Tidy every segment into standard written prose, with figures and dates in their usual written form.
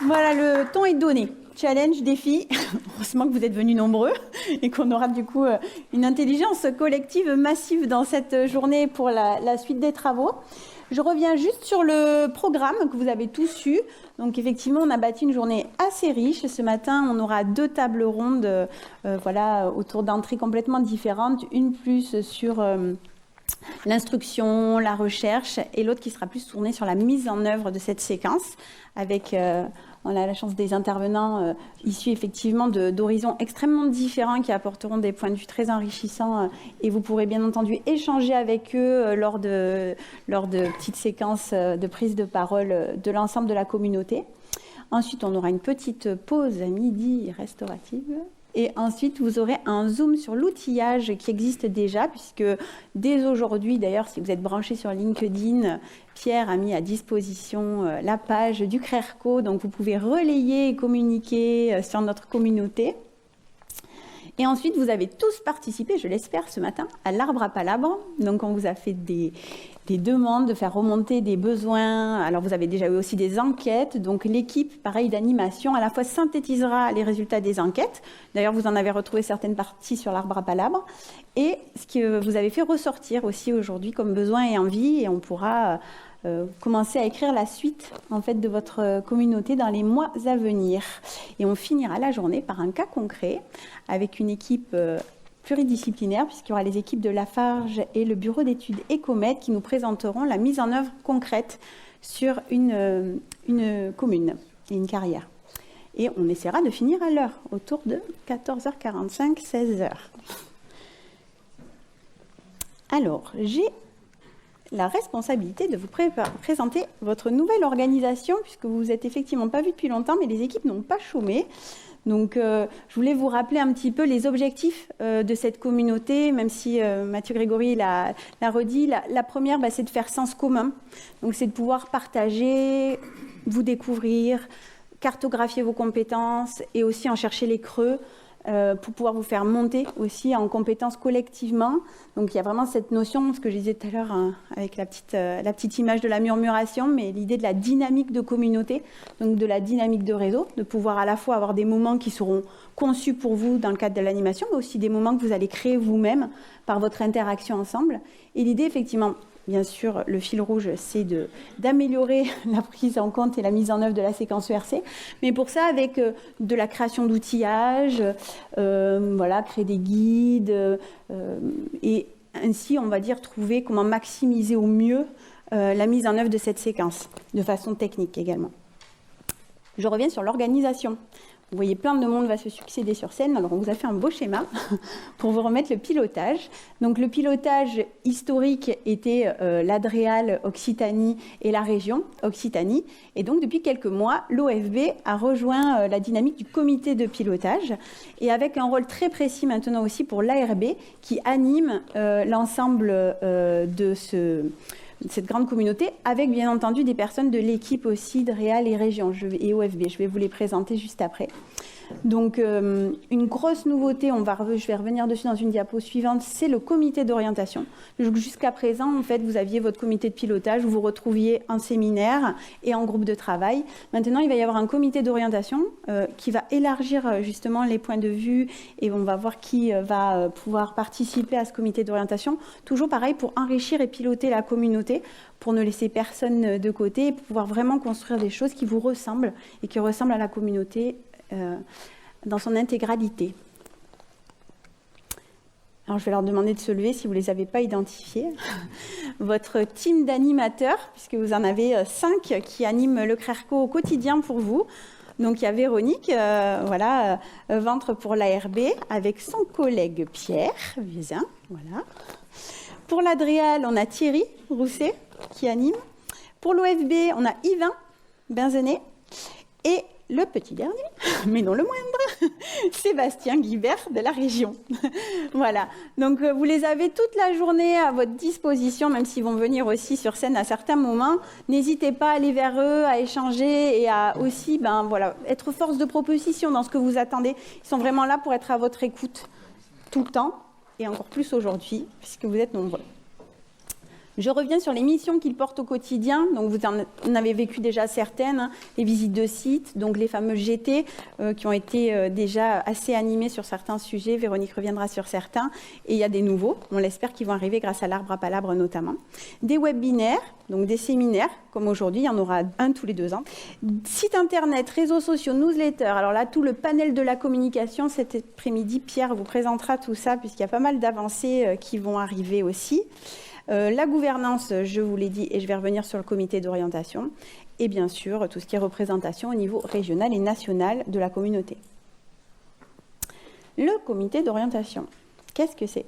Voilà, le ton est donné. Challenge, défi. Heureusement que vous êtes venus nombreux et qu'on aura du coup une intelligence collective massive dans cette journée pour la suite des travaux. Je reviens juste sur le programme que vous avez tous eu. Donc effectivement, on a bâti une journée assez riche. Ce matin, on aura 2 tables rondes voilà, autour d'entrées complètement différentes. Une plus sur l'instruction, la recherche, et l'autre qui sera plus tournée sur la mise en œuvre de cette séquence avec... on a la chance des intervenants issus effectivement d'horizons extrêmement différents qui apporteront des points de vue très enrichissants et vous pourrez bien entendu échanger avec eux lors de petites séquences de prise de parole de l'ensemble de la communauté. Ensuite, on aura une petite pause à midi restaurative. Et ensuite, vous aurez un zoom sur l'outillage qui existe déjà, puisque dès aujourd'hui, d'ailleurs, si vous êtes branché sur LinkedIn, Pierre a mis à disposition la page du CRERCO, donc vous pouvez relayer et communiquer sur notre communauté. Et ensuite, vous avez tous participé, je l'espère, ce matin, à l'arbre à palabre. Donc, on vous a fait des demandes, de faire remonter des besoins. Alors, vous avez déjà eu aussi des enquêtes. Donc, l'équipe, pareil, d'animation, à la fois synthétisera les résultats des enquêtes. D'ailleurs, vous en avez retrouvé certaines parties sur l'arbre à palabre. Et ce que vous avez fait ressortir aussi aujourd'hui comme besoin et envie. Et on pourra commencer à écrire la suite en fait, de votre communauté dans les mois à venir. Et on finira la journée par un cas concret avec une équipe pluridisciplinaire, puisqu'il y aura les équipes de Lafarge et le bureau d'études Ecomed qui nous présenteront la mise en œuvre concrète sur une commune et une carrière. Et on essaiera de finir à l'heure, autour de 14h45, 16h. Alors, j'ai la responsabilité de vous présenter votre nouvelle organisation, puisque vous vous êtes effectivement pas vus depuis longtemps, mais les équipes n'ont pas chômé. Donc, je voulais vous rappeler un petit peu les objectifs de cette communauté, même si Mathieu Grégory l'a redit. La première, c'est de faire sens commun. Donc, c'est de pouvoir partager, vous découvrir, cartographier vos compétences et aussi en chercher les creux pour pouvoir vous faire monter aussi en compétences collectivement. Donc, il y a vraiment cette notion, ce que je disais tout à l'heure avec la petite image de la murmuration, mais l'idée de la dynamique de communauté, donc de la dynamique de réseau, de pouvoir à la fois avoir des moments qui seront conçus pour vous dans le cadre de l'animation, mais aussi des moments que vous allez créer vous-même par votre interaction ensemble. Et l'idée, effectivement, bien sûr, le fil rouge, c'est d'améliorer la prise en compte et la mise en œuvre de la séquence ERC. Mais pour ça, avec de la création d'outillage, voilà, créer des guides, et ainsi, on va dire, trouver comment maximiser au mieux la mise en œuvre de cette séquence, de façon technique également. Je reviens sur l'organisation. Vous voyez, plein de monde va se succéder sur scène. Alors, on vous a fait un beau schéma pour vous remettre le pilotage. Donc, le pilotage historique était l'Adréal Occitanie et la région Occitanie. Et donc, depuis quelques mois, l'OFB a rejoint la dynamique du comité de pilotage et avec un rôle très précis maintenant aussi pour l'ARB qui anime l'ensemble de cette grande communauté, avec bien entendu des personnes de l'équipe aussi de Réal et Région et OFB. Je vais vous les présenter juste après. Donc, une grosse nouveauté, je vais revenir dessus dans une diapo suivante, c'est le comité d'orientation. Jusqu'à présent, en fait, vous aviez votre comité de pilotage, vous vous retrouviez en séminaire et en groupe de travail. Maintenant, il va y avoir un comité d'orientation qui va élargir justement les points de vue et on va voir qui va pouvoir participer à ce comité d'orientation. Toujours pareil pour enrichir et piloter la communauté, pour ne laisser personne de côté et pour pouvoir vraiment construire des choses qui vous ressemblent et qui ressemblent à la communauté dans son intégralité. Alors, je vais leur demander de se lever si vous ne les avez pas identifiés. Votre team d'animateurs, puisque vous en avez 5 qui animent le CRERCO au quotidien pour vous. Donc, il y a Véronique, ventre pour l'ARB, avec son collègue Pierre Vézin. Voilà. Pour l'Adréal, on a Thierry Rousset qui anime. Pour l'OFB, on a Yvain Benzenet. Et le petit dernier, mais non le moindre, Sébastien Guibert de la région. Voilà, donc vous les avez toute la journée à votre disposition, même s'ils vont venir aussi sur scène à certains moments. N'hésitez pas à aller vers eux, à échanger et à aussi être force de proposition dans ce que vous attendez. Ils sont vraiment là pour être à votre écoute tout le temps, et encore plus aujourd'hui, puisque vous êtes nombreux. Je reviens sur les missions qu'il porte au quotidien. Donc, vous en avez vécu déjà certaines, hein, les visites de sites, donc les fameux GT qui ont été déjà assez animés sur certains sujets. Véronique reviendra sur certains. Et il y a des nouveaux, on l'espère, qui vont arriver grâce à l'arbre à palabres notamment. Des webinaires, donc des séminaires, comme aujourd'hui, il y en aura un tous les 2 ans. Site internet, réseaux sociaux, newsletters. Alors là, tout le panel de la communication. Cet après-midi, Pierre vous présentera tout ça, puisqu'il y a pas mal d'avancées qui vont arriver aussi. La gouvernance, je vous l'ai dit, et je vais revenir sur le comité d'orientation, et bien sûr, tout ce qui est représentation au niveau régional et national de la communauté. Le comité d'orientation, qu'est-ce que c'est?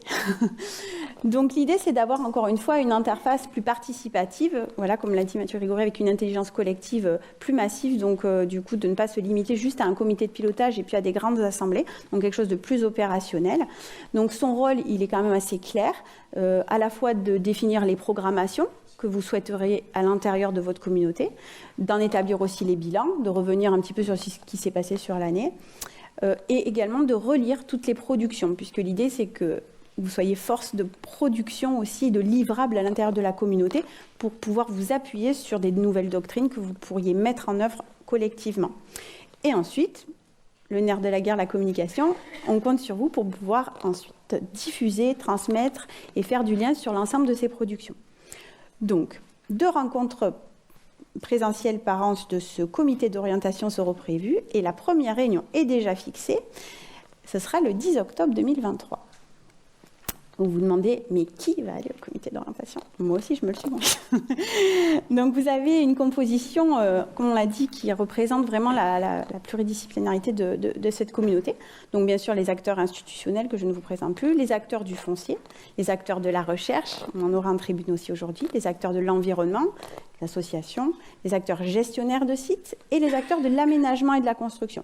Donc l'idée, c'est d'avoir encore une fois une interface plus participative, voilà, comme l'a dit Mathieu Rigoré, avec une intelligence collective plus massive, donc du coup de ne pas se limiter juste à un comité de pilotage et puis à des grandes assemblées, donc quelque chose de plus opérationnel. Donc son rôle, il est quand même assez clair, à la fois de définir les programmations que vous souhaiteriez à l'intérieur de votre communauté, d'en établir aussi les bilans, de revenir un petit peu sur ce qui s'est passé sur l'année, et également de relire toutes les productions, puisque l'idée, c'est que vous soyez force de production aussi, de livrables à l'intérieur de la communauté pour pouvoir vous appuyer sur des nouvelles doctrines que vous pourriez mettre en œuvre collectivement. Et ensuite, le nerf de la guerre, la communication, on compte sur vous pour pouvoir ensuite diffuser, transmettre et faire du lien sur l'ensemble de ces productions. Donc, 2 rencontres présentielles par an de ce comité d'orientation seront prévues et la première réunion est déjà fixée. Ce sera le 10 octobre 2023. Vous vous demandez, mais qui va aller au comité d'orientation? Moi aussi, je me le suis demandé. Donc, vous avez une composition, comme on l'a dit, qui représente vraiment la pluridisciplinarité de cette communauté. Donc, bien sûr, les acteurs institutionnels que je ne vous présente plus, les acteurs du foncier, les acteurs de la recherche, on en aura en tribune aussi aujourd'hui, les acteurs de l'environnement, l'association, les acteurs gestionnaires de sites et les acteurs de l'aménagement et de la construction.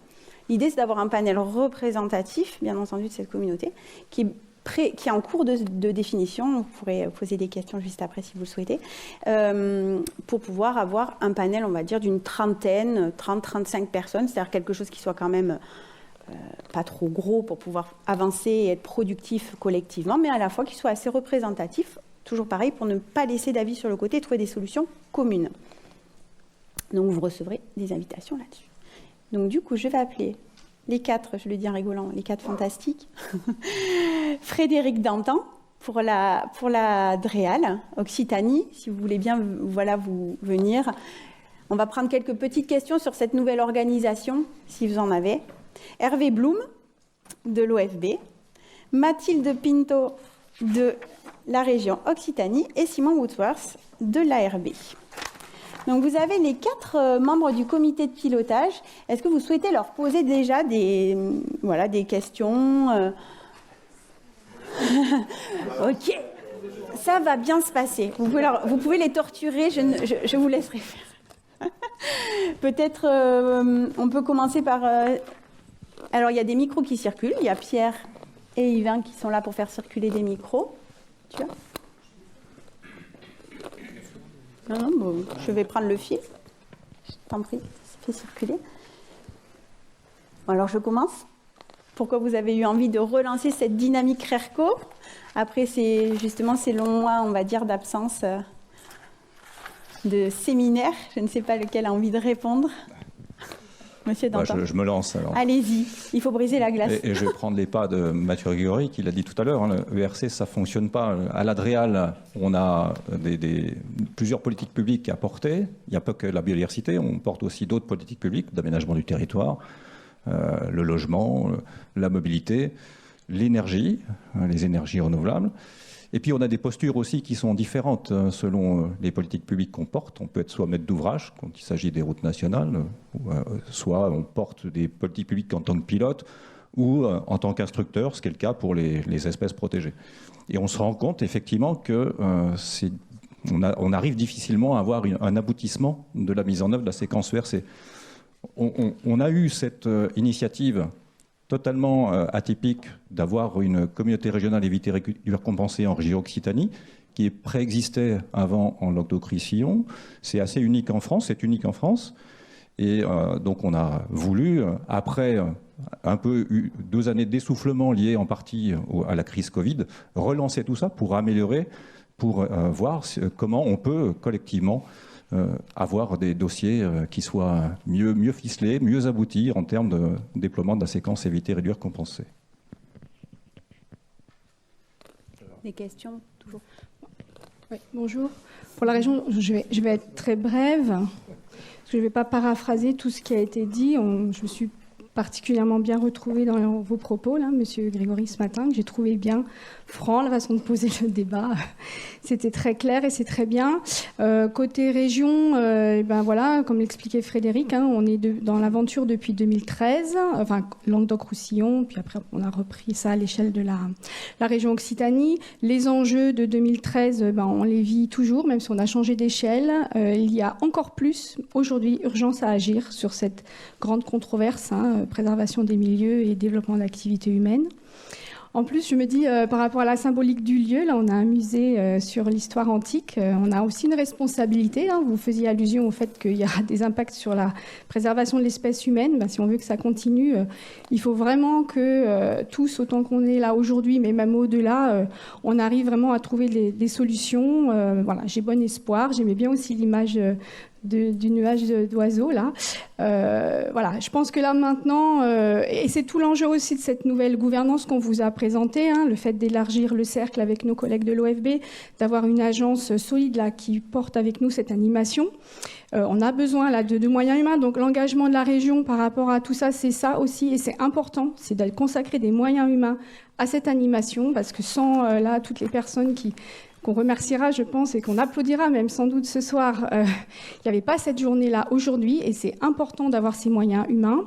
L'idée, c'est d'avoir un panel représentatif, bien entendu, de cette communauté, qui est en cours de définition. Vous pourrez poser des questions juste après si vous le souhaitez, pour pouvoir avoir un panel, on va dire, d'une trentaine, 30-35 personnes, c'est-à-dire quelque chose qui soit quand même pas trop gros pour pouvoir avancer et être productif collectivement, mais à la fois qui soit assez représentatif, toujours pareil, pour ne pas laisser d'avis sur le côté et trouver des solutions communes. Donc vous recevrez des invitations là-dessus. Donc du coup, je vais appeler les 4, je le dis en rigolant, les 4 fantastiques. Frédéric Dantan pour la DREAL, Occitanie, si vous voulez bien voilà, vous venir. On va prendre quelques petites questions sur cette nouvelle organisation, si vous en avez. Hervé Blum, de l'OFB. Mathilde Pinto, de la région Occitanie. Et Simon Woodworth, de l'ARB. Donc, vous avez les 4 membres du comité de pilotage. Est-ce que vous souhaitez leur poser déjà des questions Ok, ça va bien se passer. Vous pouvez les torturer, je vous laisserai faire. Peut-être, on peut commencer par... Alors, il y a des micros qui circulent. Il y a Pierre et Yvain qui sont là pour faire circuler des micros. Tu vois ? Non, bon, je vais prendre le fil. Je t'en prie, fais circuler. Bon, alors, je commence. Pourquoi vous avez eu envie de relancer cette dynamique RERCO? Après, c'est justement ces longs mois, on va dire, d'absence de séminaire. Je ne sais pas lequel a envie de répondre. Monsieur Dantan. Je me lance alors. Allez-y, il faut briser la glace. Et je vais prendre les pas de Mathieu Rigori qui l'a dit tout à l'heure. Hein, le ERC, ça ne fonctionne pas. À la DREAL, on a plusieurs politiques publiques à porter. Il n'y a pas que la biodiversité, on porte aussi d'autres politiques publiques d'aménagement du territoire, le logement, la mobilité, l'énergie, les énergies renouvelables. Et puis on a des postures aussi qui sont différentes selon les politiques publiques qu'on porte. On peut être soit maître d'ouvrage quand il s'agit des routes nationales, soit on porte des politiques publiques en tant que pilote ou en tant qu'instructeur, ce qui est le cas pour les espèces protégées. Et on se rend compte effectivement que on arrive difficilement à avoir un aboutissement de la mise en œuvre de la séquence ERC. On a eu cette initiative totalement atypique d'avoir une communauté régionale évitée récupérée compensée en région Occitanie, qui préexistait avant en Languedoc-Roussillon. C'est assez unique en France, c'est unique en France. Et donc on a voulu, après un peu 2 années d'essoufflement liées en partie à la crise Covid, relancer tout ça pour améliorer pour voir comment on peut collectivement avoir des dossiers qui soient mieux ficelés, mieux aboutis en termes de déploiement de la séquence éviter, réduire, compenser. Des questions toujours? Oui, bonjour. Pour la région, je vais être très brève, parce que je ne vais pas paraphraser tout ce qui a été dit. Je me suis particulièrement bien retrouvée dans vos propos, là, Monsieur Grégory, ce matin, que j'ai trouvé bien franc, la façon de poser le débat. C'était très clair et c'est très bien. Côté région, ben voilà, comme l'expliquait Frédéric, hein, on est dans l'aventure depuis 2013, enfin Languedoc-Roussillon, puis après on a repris ça à l'échelle de la région Occitanie. Les enjeux de 2013, ben, on les vit toujours, même si on a changé d'échelle. Il y a encore plus, aujourd'hui, urgence à agir sur cette grande controverse, hein, préservation des milieux et développement d'activités humaines. En plus, je me dis, par rapport à la symbolique du lieu, là, on a un musée sur l'histoire antique. On a aussi une responsabilité. Hein. Vous faisiez allusion au fait qu'il y a des impacts sur la préservation de l'espèce humaine. Ben, si on veut que ça continue, il faut vraiment que tous, autant qu'on est là aujourd'hui, mais même au-delà, on arrive vraiment à trouver des solutions. Voilà, j'ai bon espoir. J'aimais bien aussi l'image du nuage d'oiseaux, là. Voilà, je pense que là, maintenant, et c'est tout l'enjeu aussi de cette nouvelle gouvernance qu'on vous a présentée, hein, le fait d'élargir le cercle avec nos collègues de l'OFB, d'avoir une agence solide, là, qui porte avec nous cette animation. On a besoin, là, de moyens humains, donc l'engagement de la région par rapport à tout ça, c'est ça aussi, et c'est important, c'est de consacrer des moyens humains à cette animation, parce que sans, là, toutes les personnes qu'on remerciera, je pense, et qu'on applaudira même sans doute ce soir. Il n'y avait pas cette journée-là aujourd'hui, et c'est important d'avoir ces moyens humains.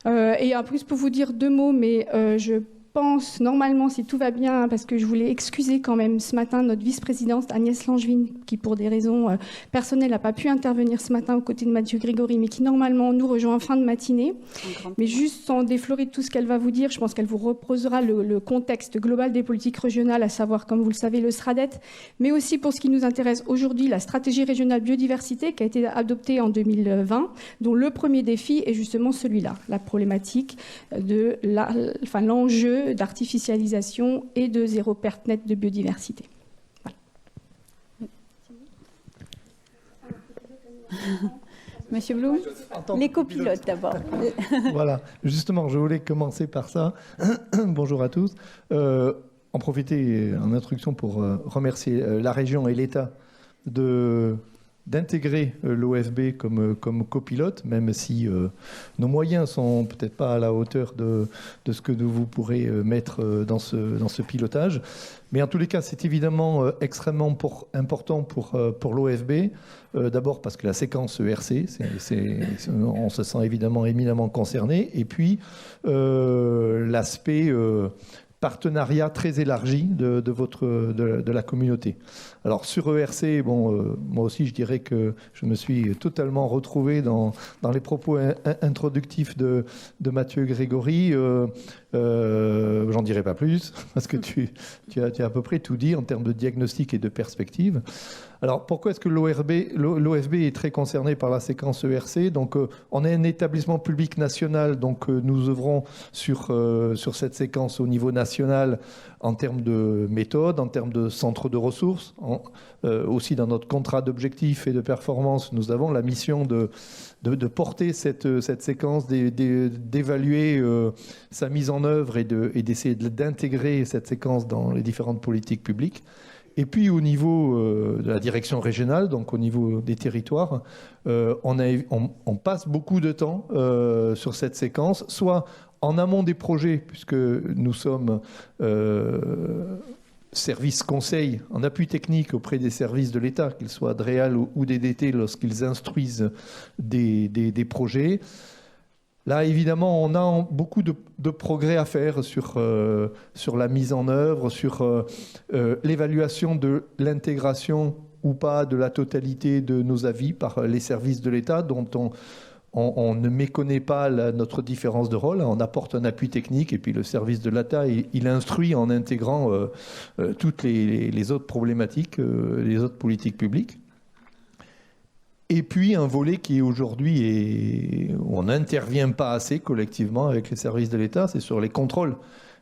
Et en plus, pour vous dire 2 mots, mais je pense, normalement, si tout va bien, parce que je voulais excuser quand même ce matin notre vice-présidente Agnès Langevin, qui pour des raisons personnelles n'a pas pu intervenir ce matin aux côtés de Mathieu Grégory, mais qui normalement nous rejoint en fin de matinée. Mais juste sans déflorer tout ce qu'elle va vous dire, je pense qu'elle vous reposera le contexte global des politiques régionales, à savoir, comme vous le savez, le SRADET, mais aussi pour ce qui nous intéresse aujourd'hui, la stratégie régionale biodiversité qui a été adoptée en 2020, dont le premier défi est justement celui-là, la problématique de l'enjeu d'artificialisation et de zéro perte nette de biodiversité. Voilà. Monsieur Blum, les copilotes d'abord. Voilà, justement, je voulais commencer par ça. Bonjour à tous. En profiter en introduction pour remercier la région et l'État d'intégrer l'OFB comme copilote, même si nos moyens sont peut-être pas à la hauteur de ce que vous pourrez mettre dans ce pilotage. Mais en tous les cas, c'est évidemment extrêmement important pour l'OFB. D'abord parce que la séquence ERC, on se sent évidemment éminemment concerné. Et puis, l'aspect partenariat très élargi de la communauté. Alors sur ERC, bon, moi aussi je dirais que je me suis totalement retrouvé dans les propos introductifs de Mathieu Grégory. J'en dirai pas plus parce que tu as à peu près tout dit en termes de diagnostic et de perspective. Alors pourquoi est-ce que l'OFB est très concerné par la séquence ERC? Donc on est un établissement public national, donc nous œuvrons sur cette séquence au niveau national en termes de méthode, en termes de centre de ressources. Aussi dans notre contrat d'objectifs et de performance, nous avons la mission de porter cette séquence, d'évaluer sa mise en œuvre et d'essayer d'intégrer cette séquence dans les différentes politiques publiques. Et puis au niveau de la direction régionale, donc au niveau des territoires, on passe beaucoup de temps sur cette séquence, soit en amont des projets, puisque nous sommes services conseil en appui technique auprès des services de l'État, qu'ils soient DREAL ou DDT, lorsqu'ils instruisent des projets. Là, évidemment, on a beaucoup de progrès à faire sur la mise en œuvre, sur l'évaluation de l'intégration ou pas de la totalité de nos avis par les services de l'État, dont on ne méconnaît pas notre différence de rôle. On apporte un appui technique et puis le service de l'État, il instruit en intégrant toutes les autres problématiques, les autres politiques publiques. Et puis un volet qui aujourd'hui où on n'intervient pas assez collectivement avec les services de l'État, c'est sur les contrôles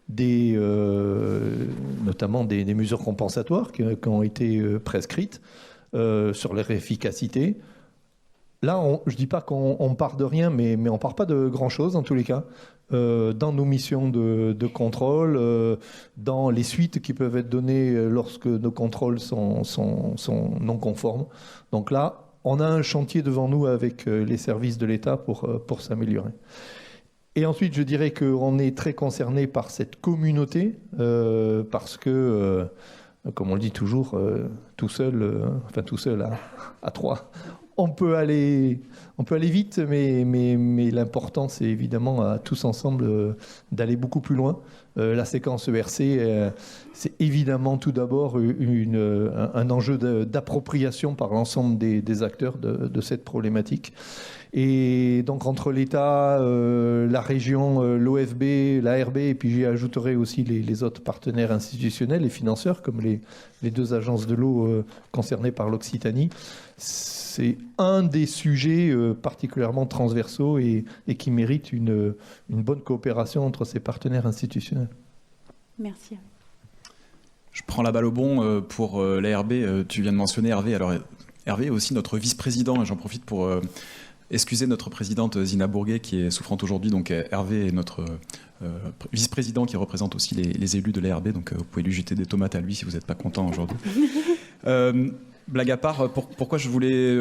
notamment des mesures compensatoires qui ont été prescrites sur leur efficacité. Là, je ne dis pas qu'on part de rien, mais on ne part pas de grand-chose en tous les cas. Dans nos missions de contrôle, dans les suites qui peuvent être données lorsque nos contrôles sont non conformes. Donc là, on a un chantier devant nous avec les services de l'État pour s'améliorer. Et ensuite, je dirais qu'on est très concerné par cette communauté parce que, comme on le dit toujours, tout seul à trois, on peut aller vite, mais l'important, c'est évidemment à tous ensemble d'aller beaucoup plus loin. La séquence ERC, c'est évidemment tout d'abord un enjeu d'appropriation par l'ensemble des acteurs de cette problématique. Et donc entre l'État, la région, l'OFB, l'ARB, et puis j'y ajouterai aussi les autres partenaires institutionnels et financeurs, comme les deux agences de l'eau concernées par l'Occitanie, c'est un des sujets particulièrement transversaux et qui mérite une bonne coopération entre ces partenaires institutionnels. Merci. Je prends la balle au bon pour l'ARB. Tu viens de mentionner Hervé. Alors Hervé est aussi notre vice-président, et j'en profite pour excuser notre présidente Zina Bourguet qui est souffrante aujourd'hui. Donc Hervé est notre vice-président qui représente aussi les élus de l'ARB. Donc vous pouvez lui jeter des tomates à lui si vous n'êtes pas content aujourd'hui. Blague à part, pourquoi je voulais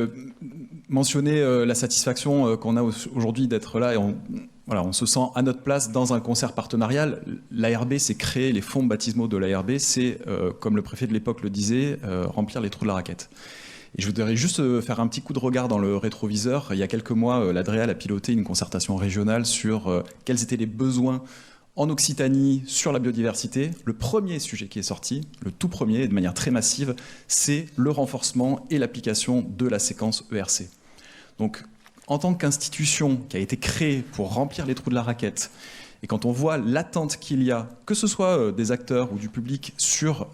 mentionner la satisfaction qu'on a aujourd'hui d'être là et on se sent à notre place dans un concert partenarial. L'ARB, c'est créer les fonds baptismaux de l'ARB, c'est, comme le préfet de l'époque le disait, remplir les trous de la raquette. Et je voudrais juste faire un petit coup de regard dans le rétroviseur. Il y a quelques mois, l'Adréal a piloté une concertation régionale sur quels étaient les besoins en Occitanie sur la biodiversité. Le premier sujet qui est sorti, le tout premier, de manière très massive, c'est le renforcement et l'application de la séquence ERC. Donc, en tant qu'institution qui a été créée pour remplir les trous de la raquette, et quand on voit l'attente qu'il y a, que ce soit des acteurs ou du public sur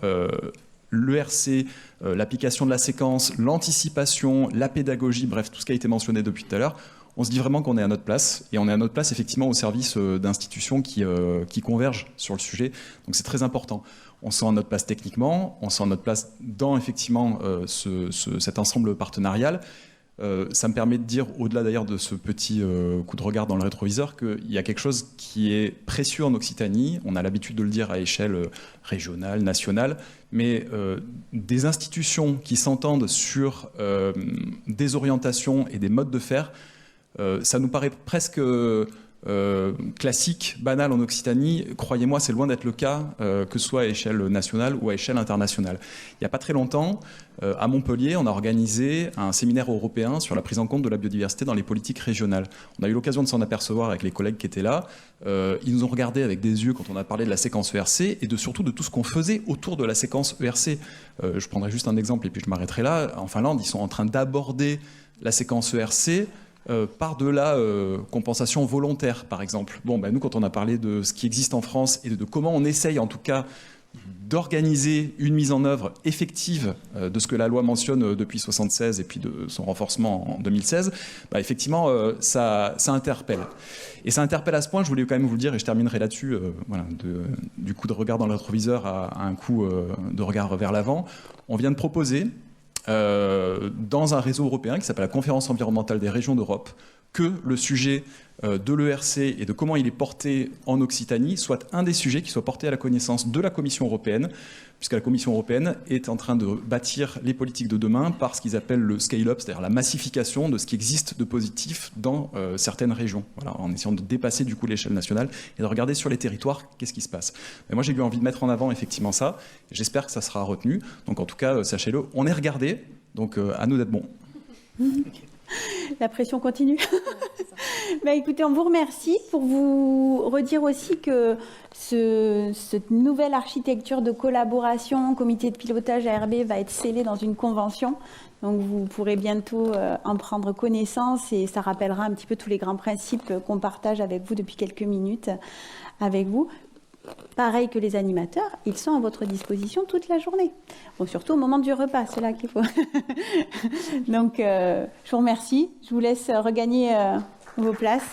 l'ERC, l'application de la séquence, l'anticipation, la pédagogie, bref, tout ce qui a été mentionné depuis tout à l'heure, on se dit vraiment qu'on est à notre place, et on est à notre place effectivement au service d'institutions qui convergent sur le sujet. Donc c'est très important. On se sent à notre place techniquement, on se sent à notre place dans effectivement cet ensemble partenarial. Ça me permet de dire, au-delà d'ailleurs de ce petit coup de regard dans le rétroviseur, qu'il y a quelque chose qui est précieux en Occitanie. On a l'habitude de le dire à échelle régionale, nationale, mais des institutions qui s'entendent sur des orientations et des modes de faire, ça nous paraît presque classique, banal en Occitanie. Croyez-moi, c'est loin d'être le cas, que ce soit à échelle nationale ou à échelle internationale. Il n'y a pas très longtemps, à Montpellier, on a organisé un séminaire européen sur la prise en compte de la biodiversité dans les politiques régionales. On a eu l'occasion de s'en apercevoir avec les collègues qui étaient là. Ils nous ont regardé avec des yeux quand on a parlé de la séquence ERC et surtout de tout ce qu'on faisait autour de la séquence ERC. Je prendrai juste un exemple et puis je m'arrêterai là. En Finlande, ils sont en train d'aborder la séquence ERC par de la compensation volontaire, par exemple. Bon, nous, quand on a parlé de ce qui existe en France et de comment on essaye, en tout cas, d'organiser une mise en œuvre effective de ce que la loi mentionne depuis 1976 et puis de son renforcement en 2016, effectivement, ça interpelle. Et ça interpelle à ce point, je voulais quand même vous le dire, et je terminerai là-dessus, du coup de regard dans le rétroviseur à un coup de regard vers l'avant. On vient de proposer, dans un réseau européen qui s'appelle la Conférence environnementale des régions d'Europe, que le sujet de l'ERC et de comment il est porté en Occitanie soit un des sujets qui soit porté à la connaissance de la Commission européenne, puisque la Commission européenne est en train de bâtir les politiques de demain par ce qu'ils appellent le scale-up, c'est-à-dire la massification de ce qui existe de positif dans certaines régions, en essayant de dépasser du coup l'échelle nationale et de regarder sur les territoires qu'est-ce qui se passe. Mais moi j'ai eu envie de mettre en avant effectivement ça, et j'espère que ça sera retenu. Donc en tout cas, sachez-le, on est regardé, donc à nous d'être bons. La pression continue. Écoutez, on vous remercie pour vous redire aussi que cette nouvelle architecture de collaboration, comité de pilotage ARB, va être scellée dans une convention. Donc vous pourrez bientôt en prendre connaissance et ça rappellera un petit peu tous les grands principes qu'on partage avec vous depuis quelques minutes avec vous. Pareil que les animateurs, ils sont à votre disposition toute la journée. Bon, surtout au moment du repas, c'est là qu'il faut. Donc, je vous remercie. Je vous laisse regagner vos places.